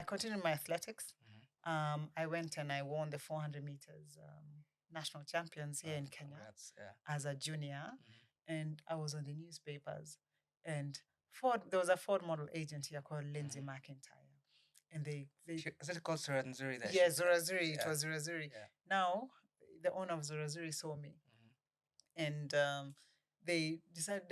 continued my athletics. I went and I won the 400 meters national champions here in Kenya as a junior, and I was on the newspapers. And there was a Ford model agent here called Lindsay McIntyre, and they is it called Suranzuri? Yes, Zurazuri. It was Zurazuri. Yeah. Now the owner of Zurazuri saw me, and they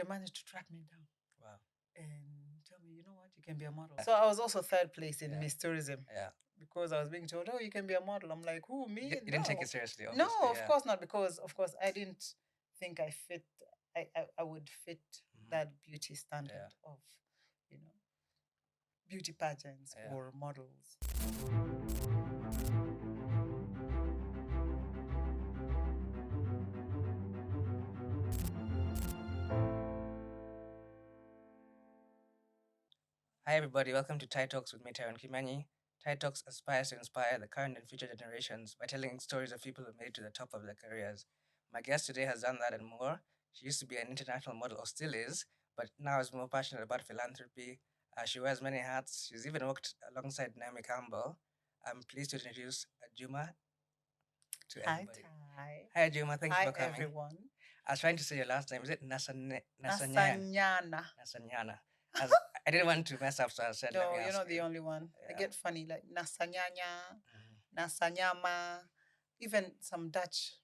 managed to track me down. Wow. And tell me, you know what, you can be a model. So I was also third place in Miss Tourism. Yeah. Because I was being told, oh, you can be a model. I'm like, who, me? You didn't take it seriously, obviously. No, of course not. Because, of course, I didn't think I fit. I would fit that beauty standard of, beauty pageants or models. Hi everybody, welcome to Thai Talks with me, Taran Kimanyi. Thai Talks aspires to inspire the current and future generations by telling stories of people who made it to the top of their careers. My guest today has done that and more. She used to be an international model, or still is, but now is more passionate about philanthropy. She wears many hats. She's even worked alongside Naomi Campbell. I'm pleased to introduce Ajuma to everybody. Hi Ajuma, thank you for coming. Hi everyone. I was trying to say your last name. Is it Nasanyana? Nasanyana. I didn't want to mess up, so I said, no, you're not the only one. Yeah. I get funny, like Nasanyanya, Nasanyama, even some Dutch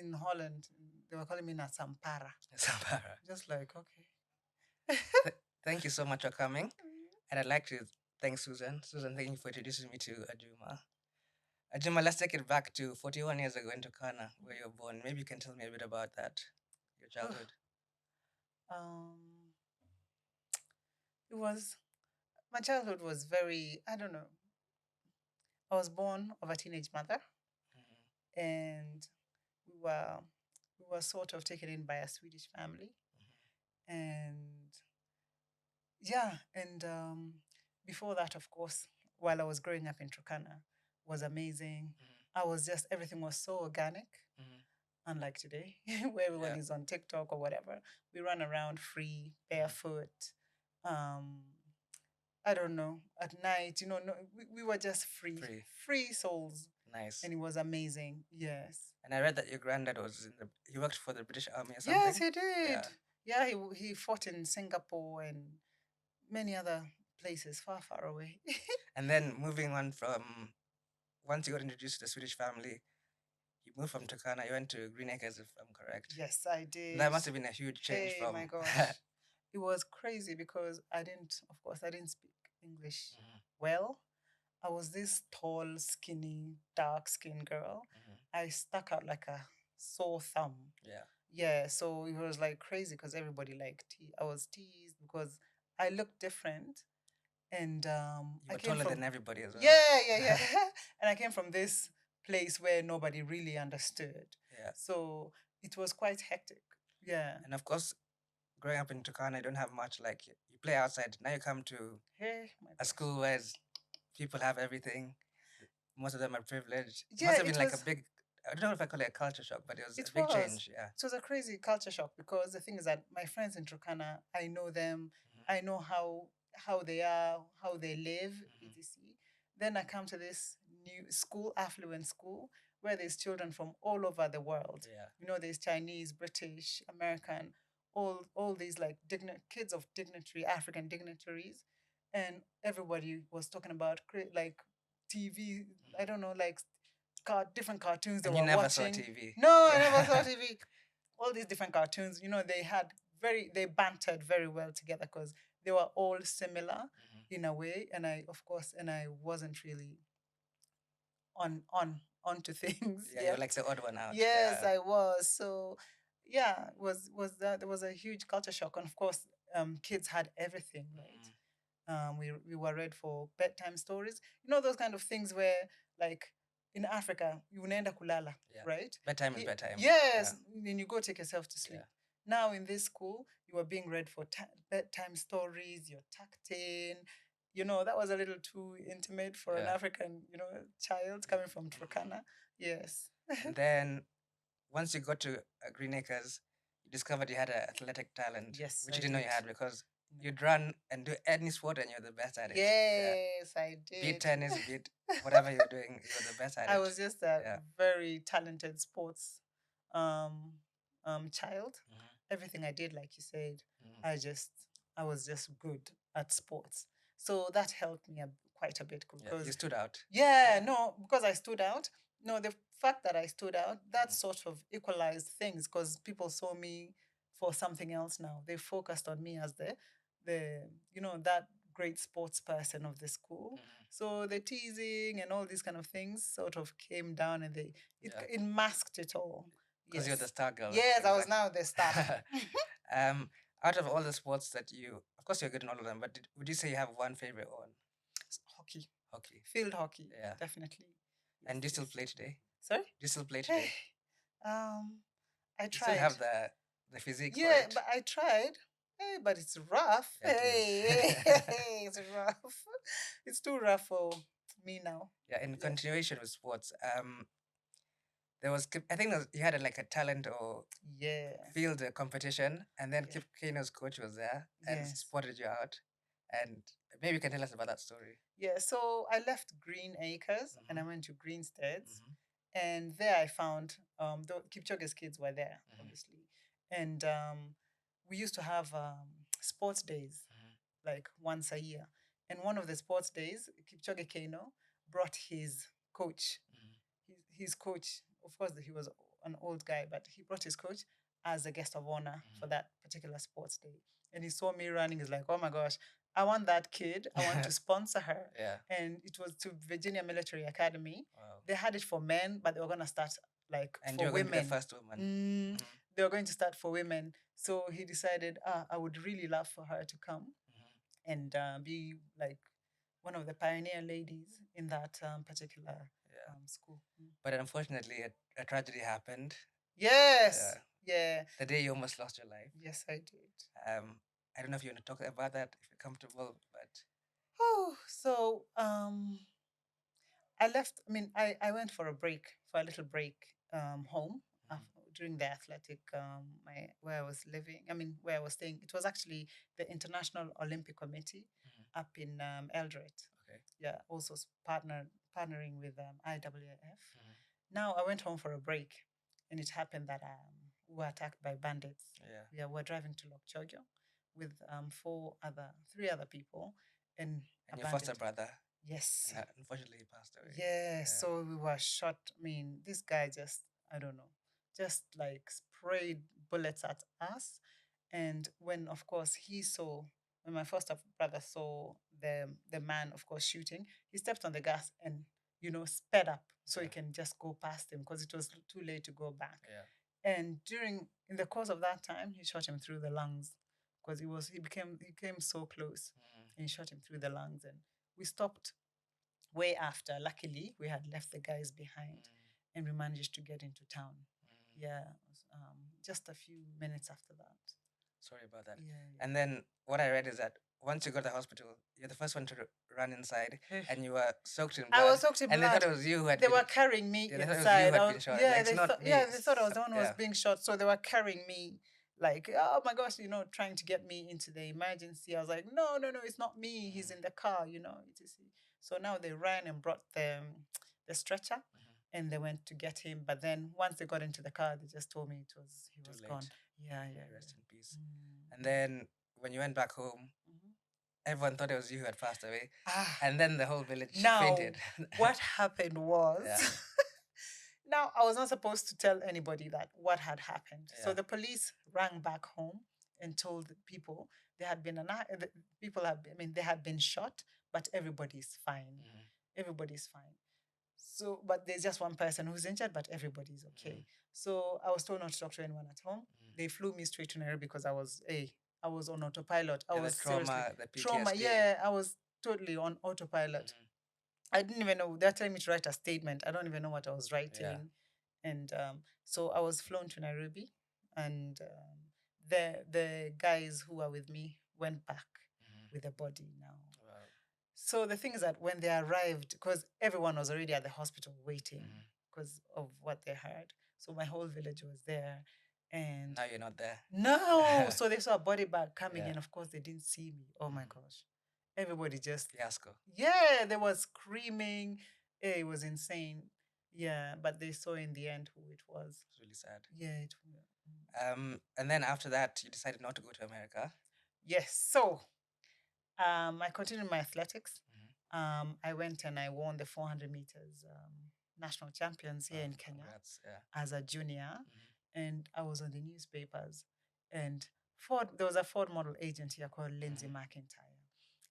in Holland, they were calling me Nasampara. Nasampara. Just like, okay. Thank you so much for coming. And I'd like to thank Susan. Susan, thank you for introducing me to Ajuma. Ajuma, let's take it back to 41 years ago in Turkana, where you were born. Maybe you can tell me a bit about that, your childhood. My childhood was very, I don't know. I was born of a teenage mother, and we were sort of taken in by a Swedish family, and before that, of course, while I was growing up in Turkana, was amazing. Everything was so organic, unlike today, where everyone is on TikTok or whatever. We run around free, barefoot. I don't know, at night, we were just free souls. Nice. And it was amazing, yes. And I read that your granddad he worked for the British Army or something? Yes, he did. Yeah, he fought in Singapore and many other places far, far away. And then moving on once you got introduced to the Swedish family, you moved from Turkana, you went to Green Acres, if I'm correct. Yes, I did. That must have been a huge change from... Oh my gosh. It was crazy because I didn't speak English well. I was this tall, skinny, dark-skinned girl. I stuck out like a sore thumb. Yeah, so it was like crazy because everybody I was teased because I looked different. And you were taller than everybody as well. Yeah. And I came from this place where nobody really understood. Yeah. So it was quite hectic. Yeah. And of course, growing up in Turkana, you don't have much, like, you play outside. Now you come to a school where people have everything. Most of them are privileged. It must have been like a big, I don't know if I call it a culture shock, but it was a big change. Yeah. It was a crazy culture shock because the thing is that my friends in Turkana, I know them. I know how they are, how they live, etc. Then I come to this new school, affluent school, where there's children from all over the world. Yeah. There's Chinese, British, American, all these like kids of African dignitaries, and everybody was talking about like TV. I don't know, like different cartoons they were watching. You never saw TV. No, I never saw TV. All these different cartoons, they bantered very well together because they were all similar in a way, and I wasn't really onto things. Yeah, you're like the odd one out. Yes, I was. So yeah, there was a huge culture shock, and of course, kids had everything, right? We were read for bedtime stories. Those kind of things where, like, in Africa, you unaenda kulala, right? Bedtime is bedtime. Yes, then you go take yourself to sleep. Now in this school, you were being read for bedtime stories. You're tucked in. That was a little too intimate for an African, child coming from Turkana. Yes. And then once you got to Green Acres, you discovered you had an athletic talent, yes, which you didn't know you had because You'd run and do any sport and you're the best at it. Yes, I Beat did. tennis, beat whatever you're doing, you're the best at it. I was just a very talented sports um, child. Everything I did, like you said, I was just good at sports. So that helped me quite a bit because you stood out. no, because I stood out. No, the fact that I stood out, that sort of equalized things because people saw me for something else now. They focused on me as the that great sports person of the school. So the teasing and all these kind of things sort of came down and it masked it all. Because you're the star girl. Yes, I was now the star. Out of all the sports that of course you're good in all of them, but would you say you have one favorite one? Hockey. Hockey. Field hockey. Yeah. Definitely. And do you still play today? Sorry? Do you still play today? I tried. You still have the physique for Yeah, it? but I tried. Hey, but it's rough. Yeah, it is. It's rough. It's too rough for me now. Yeah, in continuation with sports, there was I think you had like a talent or field competition, and then Kip Kano's coach was there and spotted you out, and maybe you can tell us about that story. Yeah, so I left Green Acres and I went to Greensteads, and there I found the Kipchoge's kids were there, obviously, and we used to have sports days like once a year, and one of the sports days, Kipchoge Kano brought his coach, his coach. Of course, he was an old guy, but he brought his coach as a guest of honor for that particular sports day. And he saw me running. He's like, "Oh my gosh, I want that kid. I want to sponsor her." And it was to Virginia Military Academy. Wow. They had it for men, but they were gonna start like and for women. Going to be the first woman. They were going to start for women. So he decided, I would really love for her to come and be like one of the pioneer ladies in that particular school. But unfortunately, a tragedy happened. Yes. Yeah. The day you almost lost your life. Yes, I did. I don't know if you want to talk about that, if you're comfortable, but. Oh, so I left. I mean, I went for a little break home during the athletic where I was living. I mean, where I was staying. It was actually the International Olympic Committee up in Eldoret. Okay. Yeah, also partnering with IAAF. Now I went home for a break, and it happened that we were attacked by bandits. Yeah, we were driving to Lokchogyo with three other people, and your foster brother. Yes. Unfortunately, he passed away. Yeah, so we were shot. I mean, this guy just, I don't know, just like sprayed bullets at us. And of course, when my foster brother saw the man, of course, shooting, he stepped on the gas and, sped up so he can just go past him because it was too late to go back. Yeah. And in the course of that time, he shot him through the lungs because he came so close and he shot him through the lungs. And we stopped way after. Luckily, we had left the guys behind and we managed to get into town. Yeah, just a few minutes after that. Sorry about that. Yeah. And then what I read is that once you go to the hospital, you're the first one to run inside, and you were soaked in blood. I was soaked in blood. And they thought it was you who had They were carrying me inside. They thought I was the one who was being shot. So they were carrying me like, oh my gosh, trying to get me into the emergency. I was like, no, it's not me. He's in the car, So now they ran and brought the stretcher, and they went to get him. But then once they got into the car, they just told me he was gone. Yeah. Rest in peace. And then when you went back home, everyone thought it was you who had passed away. And then the whole village fainted. What happened was, now I was not supposed to tell anybody that what had happened. Yeah. So the police rang back home and told people they had been they had been shot, but everybody's fine. Everybody's fine. So, but there's just one person who's injured, but everybody's okay. So I was told not to talk to anyone at home. They flew me straight to Nairobi because I was on autopilot. I was trauma, the PTSD. Trauma. Yeah, I was totally on autopilot. I didn't even know. They're telling me to write a statement. I don't even know what I was writing. Yeah. And so I was flown to Nairobi, and the guys who were with me went back with the body now. Wow. So the thing is that when they arrived, because everyone was already at the hospital waiting because of what they heard. So my whole village was there. And Now you're not there. no, so they saw a body bag coming, Yeah. and of course they didn't see me. Oh my gosh, everybody just Fiasco. yeah, they were screaming. It was insane. Yeah, but they saw in the end who it was. It's really sad. Yeah, And then after that, you decided not to go to America. yes. So I continued my athletics. I went and I won the 400 meters national champions here in Kenya Congrats. Yeah. as a junior, and I was on the newspapers. And Ford, there was a Ford model agent here called Lindsay McIntyre,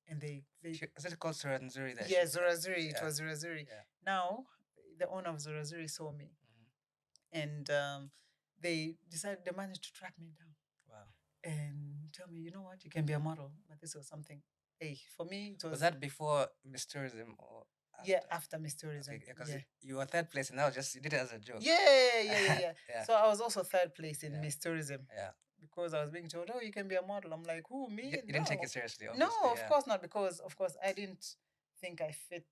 and they Is it called Suranzuri? yeah, Zurazuri. It was Zurazuri. Yeah. Now the owner of Zurazuri saw me, and they decided they managed to track me down. Wow. And tell me, you know what, you can be a model. But this was something. Hey, for me, it was. Was that before Miss Tourism or after? Yeah, after Miss Tourism. Okay, because yeah. you were third place, and that was just you did it as a joke. Yeah. Yeah. So I was also third place in Yeah. Miss Tourism. Yeah. Because I was being told, oh, you can be a model. I'm like, who, me? You didn't take it seriously, No, obviously. of course not. Because, of course, I didn't think I fit,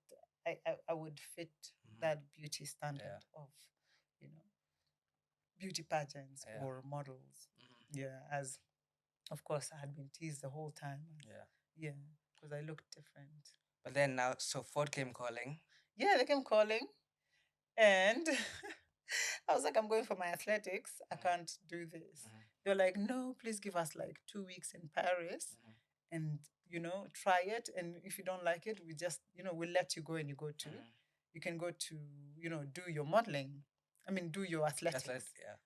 I would fit that beauty standard of, you know, beauty pageants or models. Yeah, as, of course, I had been teased the whole time. Yeah, because I looked different. But then now, so Ford came calling. Yeah, they came calling. And I was like, I'm going for my athletics. I can't do this. They're like, no, please give us like 2 weeks in Paris and, you know, try it. And if you don't like it, we just, you know, we'll let you go and you go to, you can go to, you know, do your modeling. I mean, do your athletics. Yeah.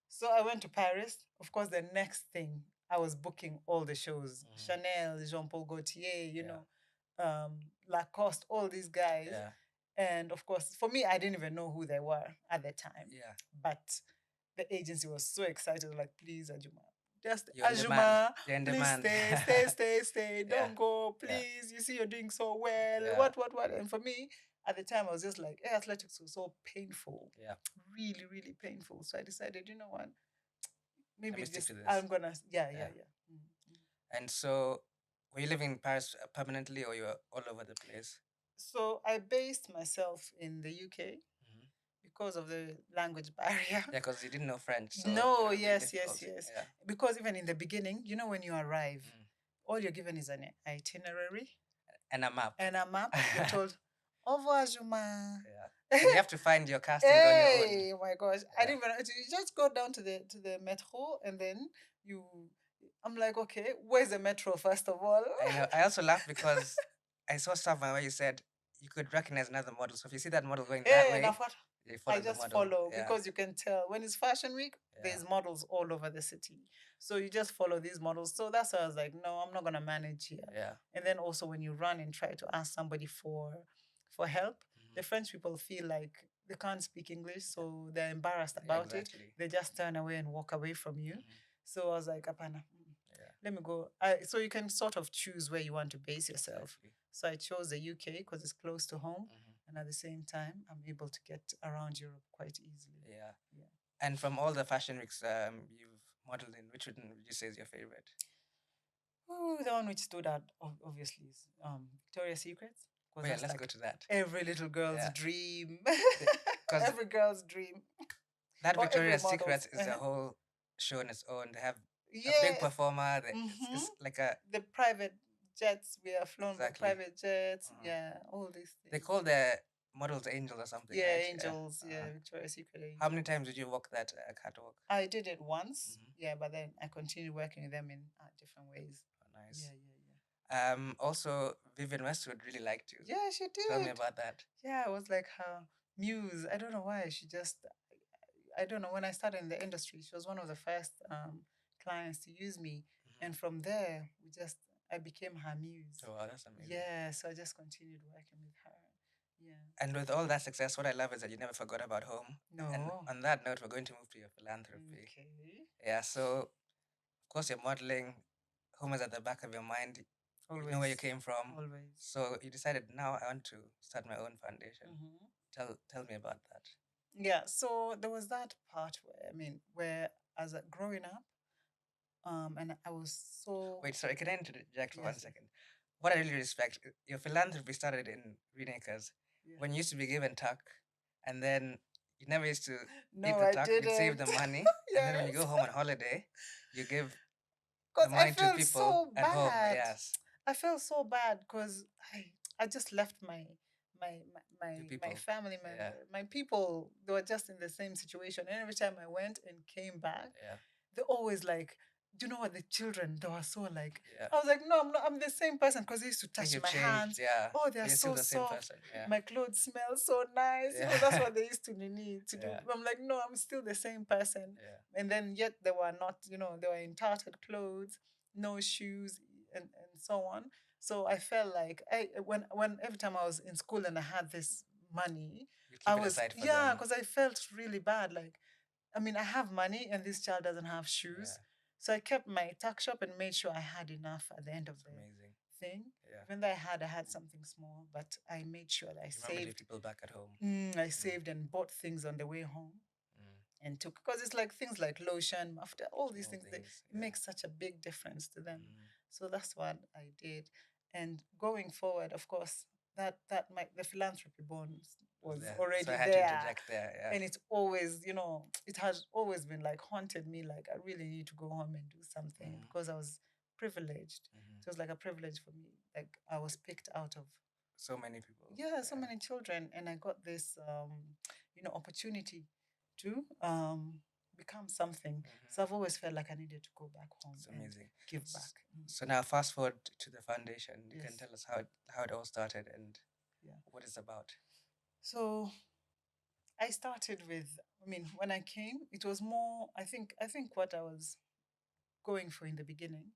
So I went to Paris. Of course, the next thing, I was booking all the shows. Chanel, Jean Paul Gaultier, you know, Lacoste, all these guys. Yeah. And of course, for me, I didn't even know who they were at the time. Yeah. But the agency was so excited, like, please, Ajuma. Just You're in Ajuma, You're in please demand. stay. Don't go, please. You see, you're doing so well. Yeah. What? And for me, at the time, I was just like, athletics was so painful. Yeah. Really, really painful. So I decided, you know what? Maybe Let me stick just to this. I'm gonna yeah. And so, were you living in Paris permanently, or you were all over the place? So I based myself in the UK because of the language barrier. Yeah, because you didn't know French. So No, it would be yes. difficult. Yeah. Because even in the beginning, you know, when you arrive, all you're given is an itinerary And a map. You're told, au revoir, Ajuma. Yeah. And you have to find your casting on your own. Hey, oh my gosh. I didn't even you just go down to the metro and then you I'm like, okay, where's the metro first of all? I know. I also laughed because I saw stuff where you said you could recognize another model. So if you see that model going that way, you follow I just the model. follow because you can tell when it's fashion week, there's models all over the city. So you just follow these models. So that's why I was like, no, I'm not gonna manage here. Yeah. And then also when you run and try to ask somebody for help, the French people feel like they can't speak English, so they're embarrassed about it. They just turn away and walk away from you. So I was like, Apana, let me go. So you can sort of choose where you want to base yourself. So I chose the UK because it's close to home. And at the same time, I'm able to get around Europe quite easily. Yeah. And from all the fashion weeks you've modeled in, which one would you say is your favorite? Oh, the one which stood out, obviously, is Victoria's Secrets. Oh, yeah, let's go to that. Every little girl's dream. Every girl's dream. That Victoria's Secrets is a whole show on its own. They have a big performer. It's like the private jets. We are flown by private jets. Yeah, all these things. They call the models angels or something. Yeah, right? Angels. Yeah, Victoria's Secret angels. How many times did you walk that catwalk? I did it once. Yeah, but then I continued working with them in different ways. Oh, nice. Yeah. Also, Vivienne Westwood really liked you. Yeah, she did. Tell me about that. Yeah, I was like her muse. I don't know why. She just, I don't know. When I started in the industry, she was one of the first clients to use me. And from there, I became her muse. Oh, wow, that's amazing. Yeah, so I just continued working with her. Yeah. And with all that success, what I love is that you never forgot about home. No. And on that note, we're going to move to your philanthropy. Okay. Yeah, so of course you're modeling. Home is at the back of your mind. Always. You know where you came from. Always. So you decided now I want to start my own foundation. Tell me about that. Yeah, so there was that part where as growing up, and I was so. Wait, sorry, can I interject for 1 second? What I really respect, your philanthropy started in Green Acres when you used to be given tuck, and then You never used to No, eat the I tuck. You'd save the didn't. money, and then when you Yes. go home on holiday, you give the Because I money to felt people so at home. bad. Yes, I felt so bad because I just left the my people. family Yeah, member, my people. They were just in the same situation. And every time I went and came back, yeah, they're always like, "Do you know what? The children, they were so like." yeah. I was like, "No, I'm not. I'm the same person." Because they used to I think touch you've my changed. hands. Yeah, Oh, but they're you're still so the same soft. person. Yeah, My clothes smell so nice. yeah, That's what they used to need to do. yeah, I'm like, no, I'm still the same person. yeah. And then yet they were not, they were in tattered clothes, no shoes, and so on. So I felt like when every time I was in school and I had this money, You I keep it was, aside for yeah, them. because I felt really bad. Like, I mean, I have money and this child doesn't have Yeah, shoes. So I kept my tuck shop and made sure I had enough at the end of it's the amazing. thing. Yeah, Even though I had something small, but I made sure that I you remember the saved. people back at home. I Mm, saved and bought things on the way home mm. and took, because it's like things like lotion, after all these Small things, things. it Yeah. makes such a big difference to them. Mm. So that's what I did. And going forward, of course, the philanthropy bonus Was was there? So I already had to there. interject there. Yeah. And it's always, it has always been like haunted me. Like, I really need to go home and do something Mm-hmm. because I was privileged. Mm-hmm. It was like a privilege for me. Like, I was picked out of, So many people. yeah, so Yeah. many children, and I got this opportunity to become something. So I've Mm-hmm. always felt like I needed to go back home It's and amazing. give back. So now fast forward to the foundation. You can Yes. tell us how it all started and Yeah. what it's about. So I started with, I mean, when I came, it was more, I think what I was going for in the beginning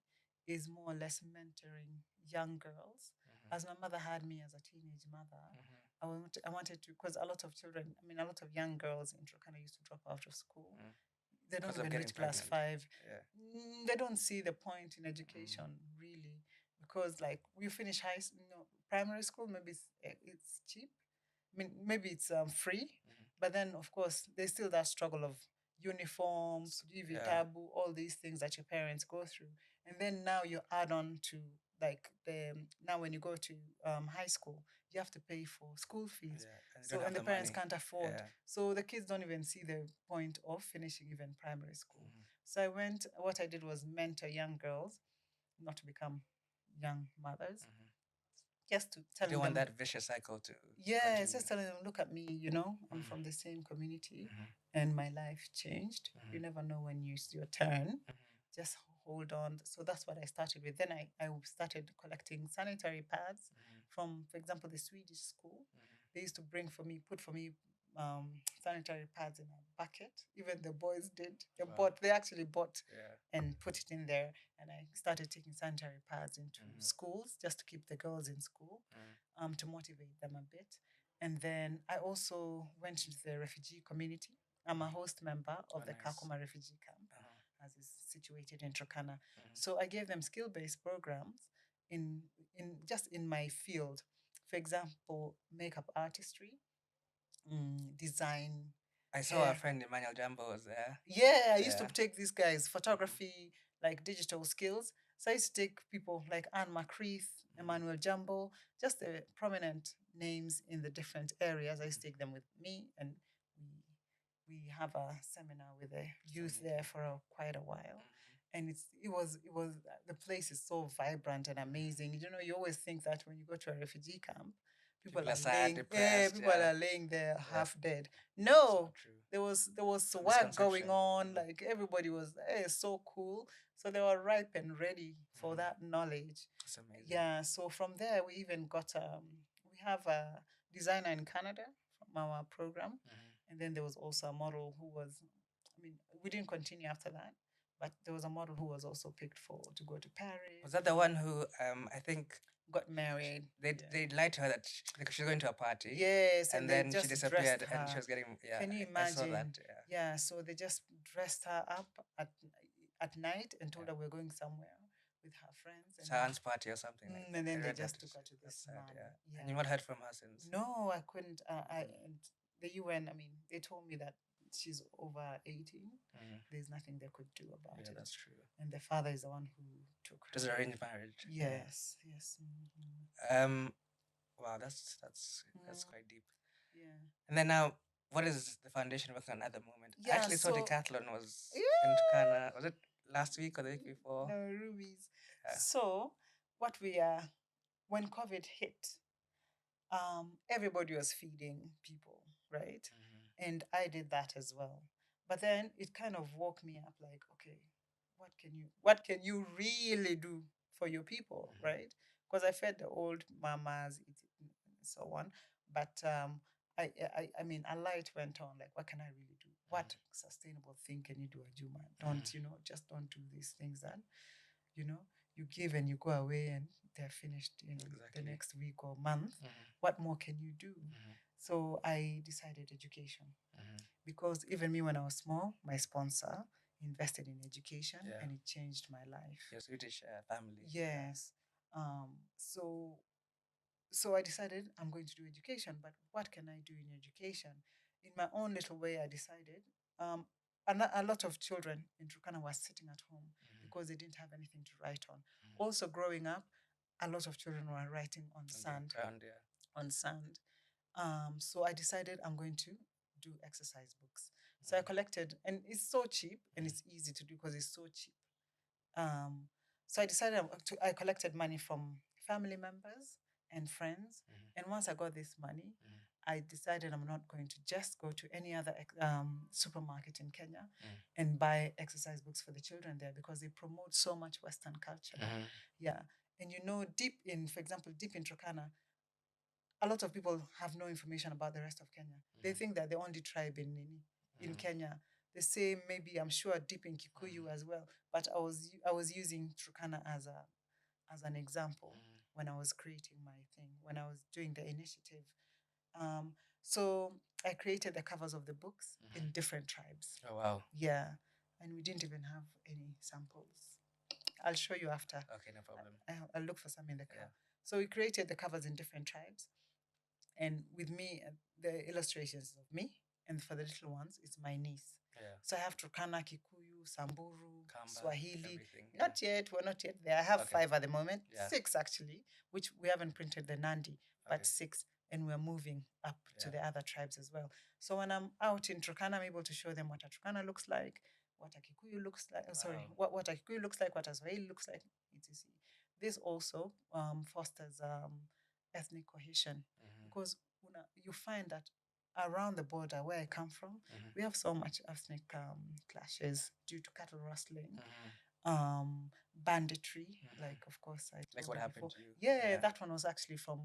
is more or less mentoring young girls. Mm-hmm. As my mother had me as a teenage mother, Mm-hmm. I wanted to, because a lot of children, I mean, a lot of young girls in Turkana used to drop out of school. Mm. They don't Because of even getting reach class pregnant. 5. Yeah. They don't see the point in Mm. education, really, because like we finish primary school, maybe it's cheap. I mean, maybe it's free, Mm-hmm. but then of course there's still that struggle of uniforms, Yeah. taboo, all these things that your parents go through, and then now you add on to like now when you go to high school, you have to pay for school fees. Yeah. And you So don't have and the the parents money. can't afford. Yeah. So the kids don't even see the point of finishing even primary school. Mm-hmm. So what I did was mentor young girls, not to become young mothers, Mm-hmm. just to You don't telling want them, that vicious cycle to yeah, it's continue. just telling them, look at me, I'm Mm-hmm. from the same community Mm-hmm. and my life changed. You Mm-hmm. never know when it's your turn. Mm-hmm. Just hold on. So that's what I started with. Then I started collecting sanitary pads Mm-hmm. from, for example, the Swedish school. Mm-hmm. They used to put for me sanitary pads in a bucket. Even the boys did. Wow. They actually bought Yeah. and put it in there. And I started taking sanitary pads into Mm-hmm. schools just to keep the girls in school, Mm-hmm. to motivate them a bit. And then I also went into the refugee community. I'm a host member Oh, of the nice. Kakuma refugee camp, Uh-huh. as is situated in Turkana. Mm-hmm. So I gave them skill-based programs in just in my field. For example, makeup artistry, design, I saw our hair. friend Emmanuel Jambo was there. Yeah, I used to Yeah. take these guys Mm-hmm. photography, like digital skills. So I used to take people like Anne McCreath, Mm-hmm. Emmanuel Jumbo, just the prominent names in the different areas. I used to take them with me, and we we have a seminar with the It's youth there amazing. for quite a while. Mm-hmm. And it was the place is so vibrant and amazing. You always think that when you go to a refugee camp, People are sad, depressed. people Yeah. are laying there Yeah. half dead. It's not No, true. there was It's a work going misconception. on. Mm-hmm. Like, everybody was so cool. So they were ripe and ready for Mm-hmm. that knowledge. It's amazing. Yeah. So from there, we even got we have a designer in Canada from our program, Mm-hmm. and then there was also a model who was. I mean, we didn't continue after that, but there was a model who was also picked for to go to Was Paris. that the one who I think Got married. they lied to her that she was going to a party Yes, and and they then she just dressed disappeared and she her. was getting yeah Can you I saw that imagine? yeah Yeah, so they just dressed her up at night and told yeah her we're going somewhere with her friends, science party or something like that. and I then they read that. just took her to That's this sad. man. Yeah, and you've Yeah. not heard from her since. No, I couldn't. Mm. And the UN, I mean, they told me that she's over 18. Mm. There's nothing they could do about Yeah, it. that's true. And the father is the one who took It was her. arranged marriage. Yes, yes. Yeah. Wow, that's Mm, quite deep. yeah. And then now what is the foundation working on at the moment? I Yeah, actually saw so Decathlon was in yeah, Turkana. Was it last week or the week before? no rubies. Yeah. So what we are when COVID hit, everybody was feeding people, right? And I did that as well. But then it kind of woke me up like, okay, what can you really do for your people, right? Because I fed the old mamas and so on. But I mean, a light went on. Like, what can I really do? What sustainable thing can you do, Ajuma? Don't just don't do these things that you know you give and you go away and they're finished the Exactly. next week or month. What more can you do? So I decided education because even me when I was small, my sponsor invested in education and it changed my life. Your Swedish family. Yes. So I decided I'm going to do education, but what can I do in education? In my own little way, I decided a lot of children in Turkana were sitting at home because they didn't have anything to write on. Also, growing up, a lot of children were writing on sand. On sand. So I decided I'm going to do exercise books. So I collected, and it's so cheap and it's easy to do because it's so cheap. Um, so I decided I collected money from family members and friends. And once I got this money, I decided I'm not going to just go to any other supermarket in Kenya and buy exercise books for the children there because they promote so much Western culture. Yeah. And for example, deep in Turkana, a lot of people have no information about the rest of Kenya. They think that the only tribe in Kenya. They say maybe I'm sure deep in Kikuyu as well, but I was using Turkana as an example when I was creating my thing, when I was doing the initiative. So I created the covers of the books in different tribes. Oh wow. Yeah, and we didn't even have any samples. I'll show you after. Okay, no problem. I'll look for some in the car. So we created the covers in different tribes. And with me, the illustrations of me, and for the little ones, it's my niece. So I have Turkana, Kikuyu, Samburu, Kamba, Swahili. Not yet, we're not yet there. I have 5 at the moment, 6 actually, which we haven't printed the Nandi, but 6, and we're moving up to the other tribes as well. So when I'm out in Turkana, I'm able to show them what a Turkana looks like, what a Kikuyu looks like. Oh, sorry, what a Kikuyu looks like, what a Swahili looks like, etc. This also fosters ethnic cohesion because you find that around the border where I come from, we have so much ethnic clashes due to cattle rustling, banditry. Like, of course, I Like told what you happened before. to you? Yeah, that one was actually from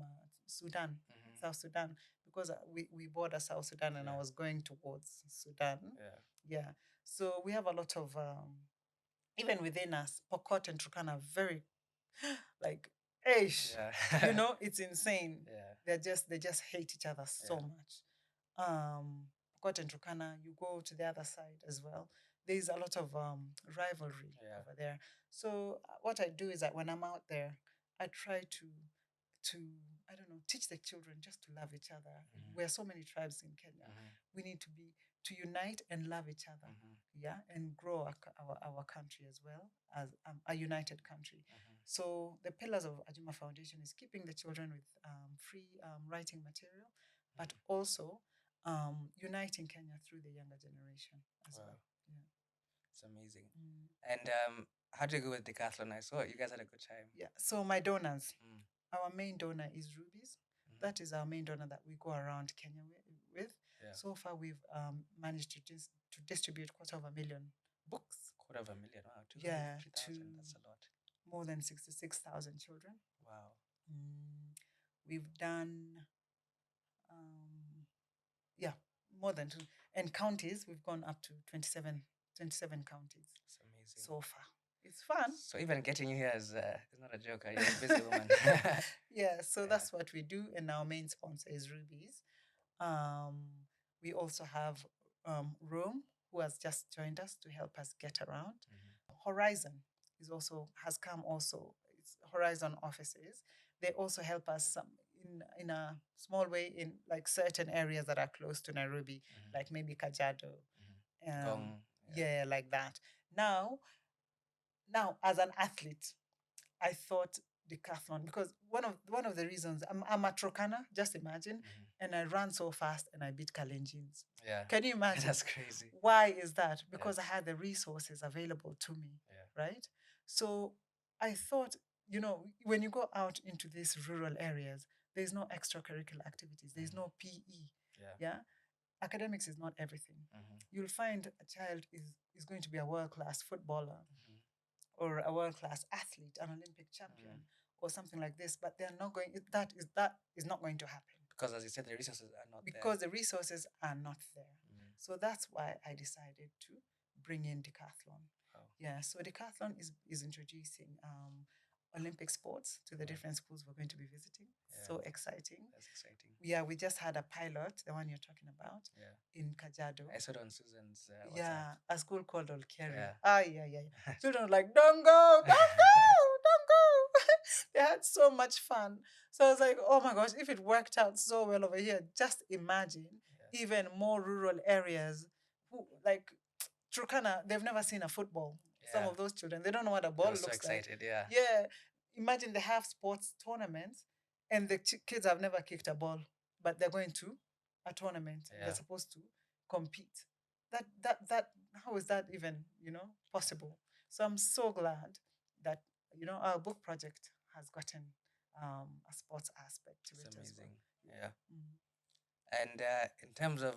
Sudan, South Sudan, because we border South Sudan and I was going towards Sudan. Yeah. So we have a lot of, even within us, Pokot and Turkana are very like, it's insane. They just hate each other so much. Pokot and Turkana, you go to the other side as well. There's a lot of rivalry over there. So what I do is that when I'm out there, I try to I don't know, teach the children just to love each other. We are so many tribes in Kenya. We need to unite and love each other. Yeah, and grow our country as well as a united country. So the pillars of Ajuma Foundation is keeping the children with free writing material, but also uniting Kenya through the younger generation as well. Yeah. It's amazing. And how do you go with Decathlon? I saw you guys had a good time. Yeah. So my donors, our main donor is Rubies. That is our main donor that we go around Kenya with. So far, we've managed to distribute 250,000 books. 250,000, wow. That's a lot. More than 66,000 children. Wow. We've done, more than two. And counties, we've gone up to 27 counties. It's amazing. So far. It's fun. So even getting you here is not a joke. You're a busy woman. That's what we do. And our main sponsor is Rubies. We also have Rome, who has just joined us to help us get around. Horizon has come also. It's Horizon offices. They also help us in a small way in like certain areas that are close to Nairobi, like maybe Kajiado. Like that. Now, as an athlete, I thought decathlon because one of the reasons I'm a Turkana. Just imagine and I ran so fast and I beat Kalenjins. Yeah. Can you imagine? That's crazy. Why is that? Because I had the resources available to me, right? So I thought, when you go out into these rural areas, there's no extracurricular activities, there's no PE. Yeah. Academics is not everything. You'll find a child is going to be a world-class footballer or a world-class athlete, an Olympic champion, or something like this, but they're not going. That is not going to happen because, as you said, the resources are not because the resources are not there. So that's why I decided to bring in decathlon. Yeah, so decathlon is introducing Olympic sports to the different schools we're going to be visiting. So exciting. That's exciting. Yeah, we just had a pilot, the one you're talking about, in Kajiado. I saw it on Susan's WhatsApp. Yeah, a school called Olkeri. Yeah. Children were like, don't go, don't go, don't go. They had so much fun. So I was like, oh my gosh, if it worked out so well over here, just imagine even more rural areas who, like Turkana, they've never seen a football. Some of those children, they don't know what a ball looks so excited, like. Yeah. Imagine they have sports tournaments and the kids have never kicked a ball, but they're going to a tournament. They're supposed to compete. That how is that even, possible? So I'm so glad that, our book project has gotten a sports aspect to it as well. Yeah. And in terms of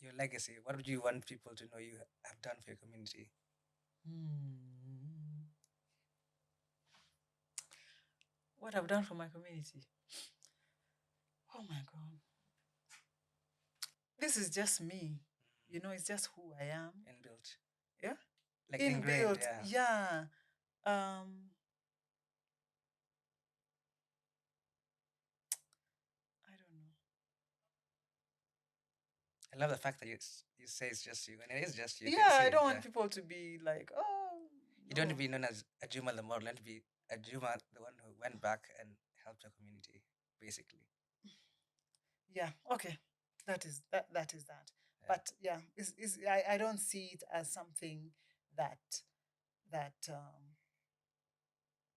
your legacy, what would you want people to know you have done for your community? What I've done for my community? Oh my God. This is just me. It's just who I am. Inbuilt. Yeah? Like Inbuilt. Yeah. I don't know. I love the fact that you say it's just you, and it is just you. Yeah, I don't want people to be like, oh. You don't want to be known as Ajuma the model. You want to be Ajuma, the one who went back and helped your community, basically. Yeah. Okay. That is that. But yeah, I don't see it as something that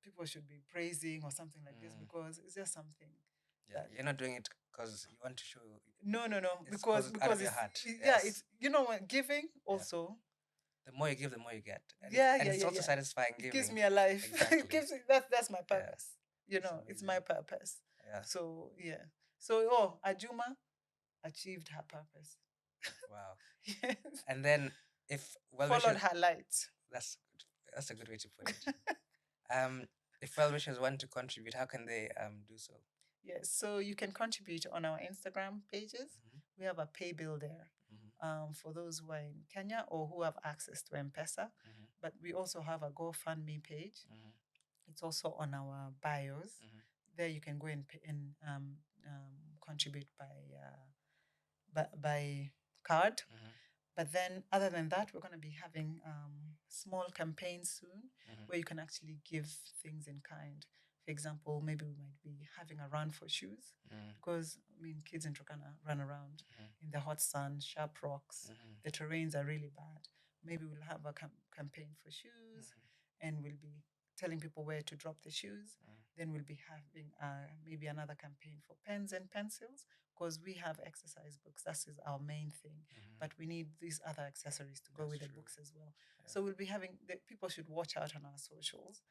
people should be praising or something like this, because it's just something. Yeah, you're not doing it because you want to show. No. It's Because out of your heart. it's what giving also. The more you give, the more you get. And it's also satisfying giving. It gives me a life. Exactly. It gives that's my purpose. It's my purpose. Yeah. So So Ajuma achieved her purpose. Wow. Yes. And then if followed her light. That's a good way to put it. If well-wishers want to contribute, how can they do so? Yes, so you can contribute on our Instagram pages. We have a pay bill there for those who are in Kenya or who have access to M-Pesa. But we also have a GoFundMe page. It's also on our bios. There you can go and pay and contribute by card. But then, other than that, we're going to be having small campaigns soon where you can actually give things in kind. For example, maybe we might be having a run for shoes because, kids in Turkana run around in the hot sun, sharp rocks. The terrains are really bad. Maybe we'll have a campaign for shoes and we'll be telling people where to drop the shoes. Then we'll be having maybe another campaign for pens and pencils because we have exercise books. That is our main thing. But we need these other accessories to go with the books as well. So we'll be having people should watch out on our socials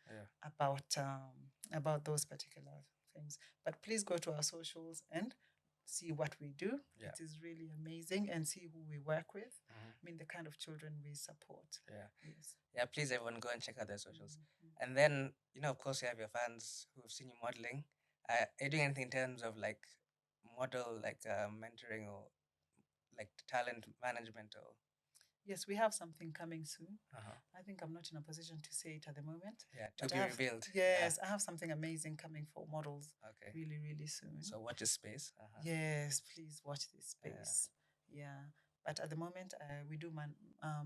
about those particular things. But please go to our socials and see what we do. It is really amazing, and see who we work with. The kind of children we support. Yes. Yeah, please everyone go and check out their socials. And then, of course, you have your fans who have seen you modeling. Are you doing anything in terms of like model, like mentoring or like talent management or? Yes, we have something coming soon. I think I'm not in a position to say it at the moment. Yeah, to be revealed. Yes, I have something amazing coming for models. Okay. Really, really soon. So watch this space. Yes, please watch this space. Yeah. But at the moment, we do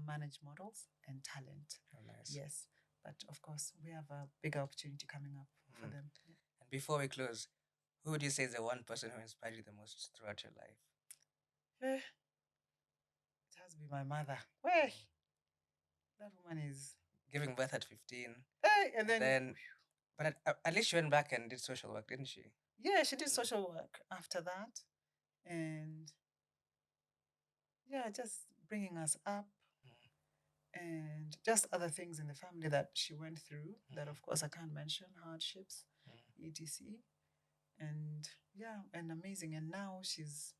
manage models and talent. Oh, nice. Yes. But of course, we have a bigger opportunity coming up for them. Yeah. And before we close, who would you say is the one person who inspired you the most throughout your life? It has to be my mother. Hey, that woman is giving birth at 15. Hey, and then but at least she went back and did social work, didn't she? Yeah, she did Mm, social work after that. And yeah, just bringing us up mm, and just other things in the family that she went through that, mm, of course, I can't mention, hardships, mm. etc. And yeah, and amazing. And now she's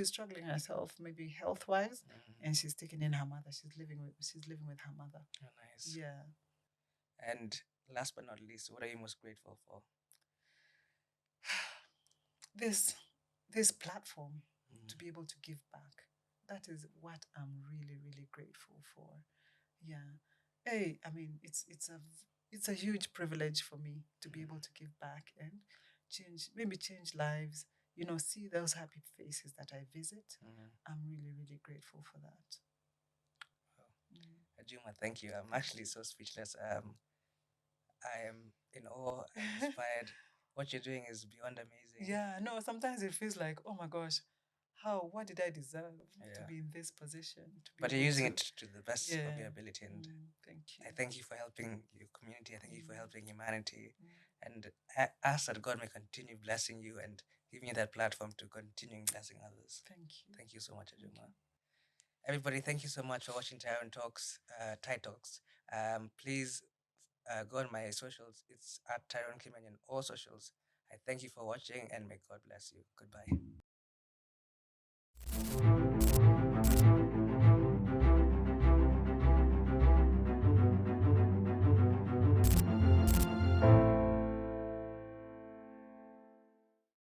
struggling herself, maybe health wise, and she's taking in her mother. She's living with her mother. Oh, nice. Yeah. And last but not least, what are you most grateful for? this this platform Mm, to be able to give back. That is what I'm really, really grateful for. Yeah. Hey, I mean, it's a huge privilege for me to be mm, able to give back and change lives, see those happy faces that I visit. mm. I'm really, really grateful for that. Wow. Mm, Ajuma, thank you. I'm thank actually so speechless. I am in awe and you. inspired. What you're doing is beyond amazing. Yeah, no, sometimes it feels like, oh my gosh, what did I deserve to Yeah. be in this position, to be But you're able using to, it to the best of yeah. your ability. And Thank I you. thank you for helping your community. I thank you for Mm, helping humanity. mm, And ask that God may continue blessing you and giving you that platform to continue blessing others. thank you. Thank you so much, Thank Ajuma. you. Everybody, thank you so much for watching Tyrone Talks, Ty Talks. Please go on my socials. It's at Tyrone Kimani on all socials. I thank you for watching and may God bless you. Goodbye.